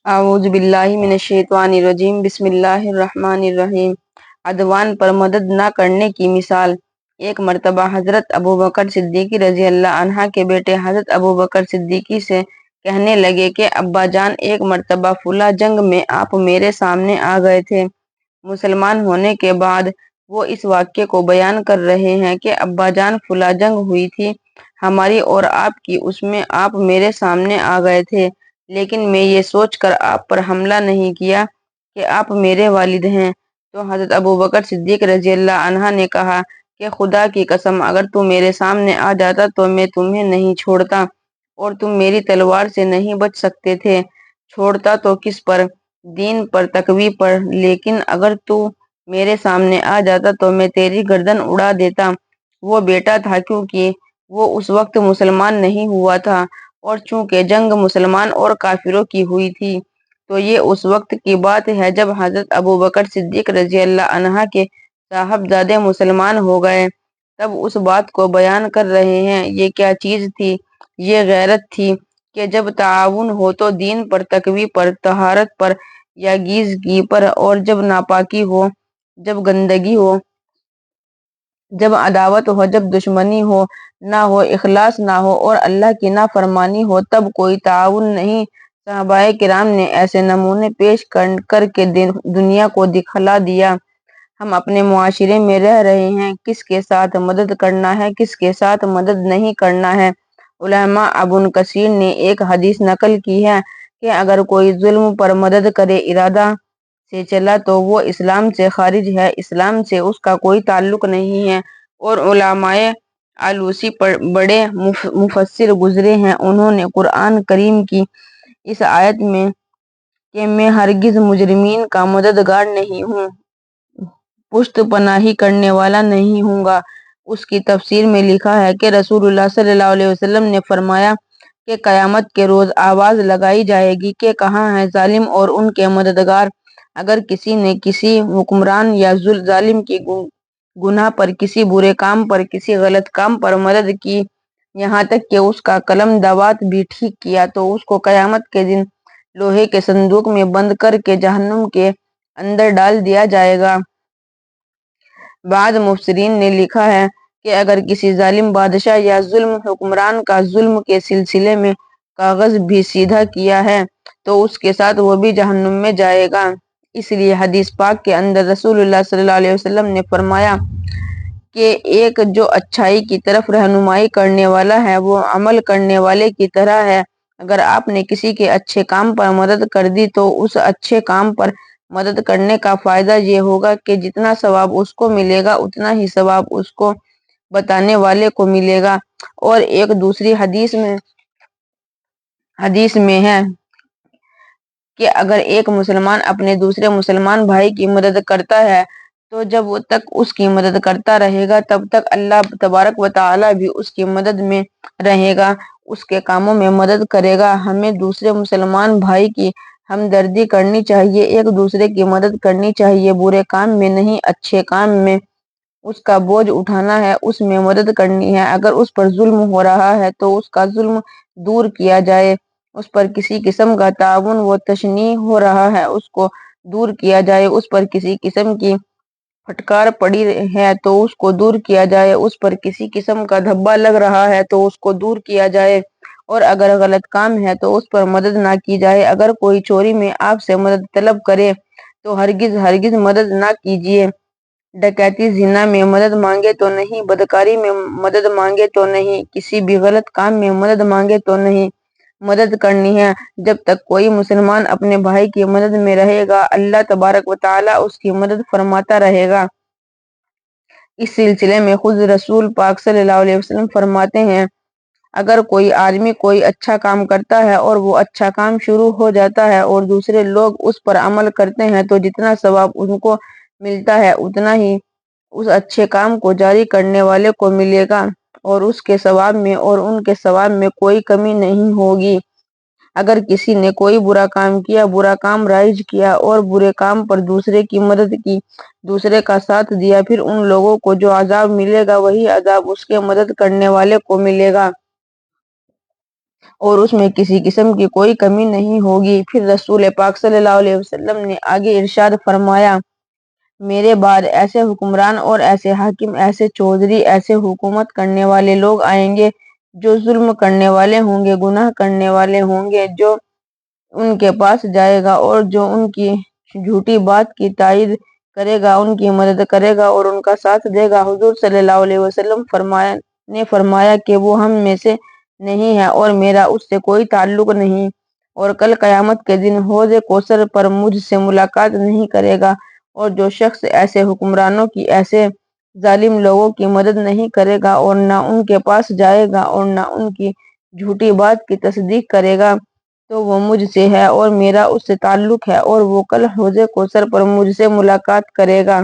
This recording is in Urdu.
اعوذ باللہ من الشیطان الرجیم بسم اللہ الرحمن الرحیم۔ عدوان پر مدد نہ کرنے کی مثال۔ ایک مرتبہ حضرت ابوبکر صدیقی رضی اللہ عنہ کے بیٹے حضرت ابوبکر صدیقی سے کہنے لگے کہ ابا جان، ایک مرتبہ فلاں جنگ میں آپ میرے سامنے آ گئے تھے۔ مسلمان ہونے کے بعد وہ اس واقعے کو بیان کر رہے ہیں کہ ابا جان، فلاں جنگ ہوئی تھی ہماری اور آپ کی، اس میں آپ میرے سامنے آ گئے تھے، لیکن میں یہ سوچ کر آپ پر حملہ نہیں کیا کہ آپ میرے والد ہیں۔ تو حضرت ابوبکر صدیق رضی اللہ عنہ نے کہا کہ خدا کی قسم، اگر تم میرے سامنے آ جاتا تو میں تمہیں نہیں چھوڑتا اور تم میری تلوار سے نہیں بچ سکتے تھے۔ چھوڑتا تو کس پر؟ دین پر، تقوی پر، لیکن اگر تو میرے سامنے آ جاتا تو میں تیری گردن اڑا دیتا۔ وہ بیٹا تھا کیونکہ وہ اس وقت مسلمان نہیں ہوا تھا، اور چونکہ جنگ مسلمان اور کافروں کی ہوئی تھی تو یہ اس وقت کی بات ہے جب حضرت ابوبکر صدیق رضی اللہ عنہ کے صاحبزادے مسلمان ہو گئے، تب اس بات کو بیان کر رہے ہیں۔ یہ کیا چیز تھی؟ یہ غیرت تھی کہ جب تعاون ہو تو دین پر، تقوی پر، طہارت پر یا گیزگی پر، اور جب ناپاکی ہو، جب گندگی ہو، جب عداوت ہو، جب دشمنی ہو نہ ہو، اخلاص نہ ہو اور اللہ کی نافرمانی ہو، تب کوئی تعاون نہیں۔ صحابہ کرام نے ایسے نمونے پیش کر کے دنیا کو دکھلا دیا۔ ہم اپنے معاشرے میں رہ رہے ہیں، کس کے ساتھ مدد کرنا ہے، کس کے ساتھ مدد نہیں کرنا ہے۔ علامہ ابن کثیر نے ایک حدیث نقل کی ہے کہ اگر کوئی ظلم پر مدد کرے ارادہ سے چلا تو وہ اسلام سے خارج ہے، اسلام سے اس کا کوئی تعلق نہیں ہے۔ اور علماء آلوسی بڑے مفسر گزرے ہیں، انہوں نے قرآن کریم کی اس آیت میں کہ میں ہرگز مجرمین کا مددگار نہیں ہوں، پشت پناہی کرنے والا نہیں ہوں گا، اس کی تفسیر میں لکھا ہے کہ رسول اللہ صلی اللہ علیہ وسلم نے فرمایا کہ قیامت کے روز آواز لگائی جائے گی کہ کہاں ہیں ظالم اور ان کے مددگار۔ اگر کسی نے کسی حکمران یا ظالم کی گناہ پر، کسی برے کام پر، کسی غلط کام پر مدد کی، یہاں تک کہ اس کا قلم دوات بھی ٹھیک کیا، تو اس کو قیامت کے دن لوہے کے صندوق میں بند کر کے جہنم کے اندر ڈال دیا جائے گا۔ بعض مفسرین نے لکھا ہے کہ اگر کسی ظالم بادشاہ یا ظلم حکمران کا ظلم کے سلسلے میں کاغذ بھی سیدھا کیا ہے تو اس کے ساتھ وہ بھی جہنم میں جائے گا۔ اس لیے حدیث پاک کے اندر رسول اللہ صلی اللہ علیہ وسلم نے فرمایا کہ ایک جو اچھائی کی طرف رہنمائی کرنے والا ہے وہ عمل کرنے والے کی طرح ہے۔ اگر آپ نے کسی کے اچھے کام پر مدد کر دی تو اس اچھے کام پر مدد کرنے کا فائدہ یہ ہوگا کہ جتنا ثواب اس کو ملے گا اتنا ہی ثواب اس کو بتانے والے کو ملے گا۔ اور ایک دوسری حدیث میں ہے کہ اگر ایک مسلمان اپنے دوسرے مسلمان بھائی کی مدد کرتا ہے تو جب تک اس کی مدد کرتا رہے گا تب تک اللہ تبارک و تعالی بھی اس کی مدد میں رہے گا، اس کے کاموں میں مدد کرے گا۔ ہمیں دوسرے مسلمان بھائی کی ہمدردی کرنی چاہیے، ایک دوسرے کی مدد کرنی چاہیے، برے کام میں نہیں، اچھے کام میں اس کا بوجھ اٹھانا ہے، اس میں مدد کرنی ہے۔ اگر اس پر ظلم ہو رہا ہے تو اس کا ظلم دور کیا جائے، اس پر کسی قسم کا تعاون و تشنیع ہو رہا ہے اس کو دور کیا جائے، اس پر کسی قسم کی پھٹکار پڑی ہے تو اس کو دور کیا جائے، اس پر کسی قسم کا دھبا لگ رہا ہے تو اس کو دور کیا جائے، اور اگر غلط کام ہے تو اس پر مدد نہ کی جائے۔ اگر کوئی چوری میں آپ سے مدد طلب کرے تو ہرگز مدد نہ کیجیے، ڈکیتی زنا میں مدد مانگے تو نہیں، بدکاری میں مدد مانگے تو نہیں، کسی بھی غلط کام میں مدد مانگے تو نہیں۔ مدد کرنی ہے جب تک کوئی مسلمان اپنے بھائی کی مدد میں رہے گا، اللہ تبارک و تعالی اس کی مدد فرماتا رہے گا۔ اس سلسلے میں خود رسول پاک صلی اللہ علیہ وسلم فرماتے ہیں اگر کوئی آدمی کوئی اچھا کام کرتا ہے اور وہ اچھا کام شروع ہو جاتا ہے اور دوسرے لوگ اس پر عمل کرتے ہیں تو جتنا ثواب ان کو ملتا ہے اتنا ہی اس اچھے کام کو جاری کرنے والے کو ملے گا، اور اس کے ثواب میں اور ان کے ثواب میں کوئی کمی نہیں ہوگی۔ اگر کسی نے کوئی برا کام کیا، برا کام رائج کیا اور برے کام پر دوسرے کی مدد کی، دوسرے کا ساتھ دیا، پھر ان لوگوں کو جو عذاب ملے گا وہی عذاب اس کے مدد کرنے والے کو ملے گا۔ اور اس میں کسی قسم کی کوئی کمی نہیں ہوگی۔ پھر رسول پاک صلی اللہ علیہ وسلم نے آگے ارشاد فرمایا، میرے بعد ایسے حکمران اور ایسے حاکم، ایسے چودھری، ایسے حکومت کرنے والے لوگ آئیں گے جو ظلم کرنے والے ہوں گے، گناہ کرنے والے ہوں گے، جو ان کے پاس جائے گا اور جو ان کی جھوٹی بات کی تائید کرے گا، ان کی مدد کرے گا اور ان کا ساتھ دے گا۔ حضور صلی اللہ علیہ وسلم نے فرمایا کہ وہ ہم میں سے نہیں ہے اور میرا اس سے کوئی تعلق نہیں، اور کل قیامت کے دن حوض کوثر پر مجھ سے ملاقات نہیں کرے گا، اور جو شخص ایسے حکمرانوں کی، ایسے ظالم لوگوں کی مدد نہیں کرے گا اور نہ ان کے پاس جائے گا اور نہ ان کی جھوٹی بات کی تصدیق کرے گا، تو وہ مجھ سے ہے اور میرا اس سے تعلق ہے، اور وہ کل حوض کوثر پر مجھ سے ملاقات کرے گا۔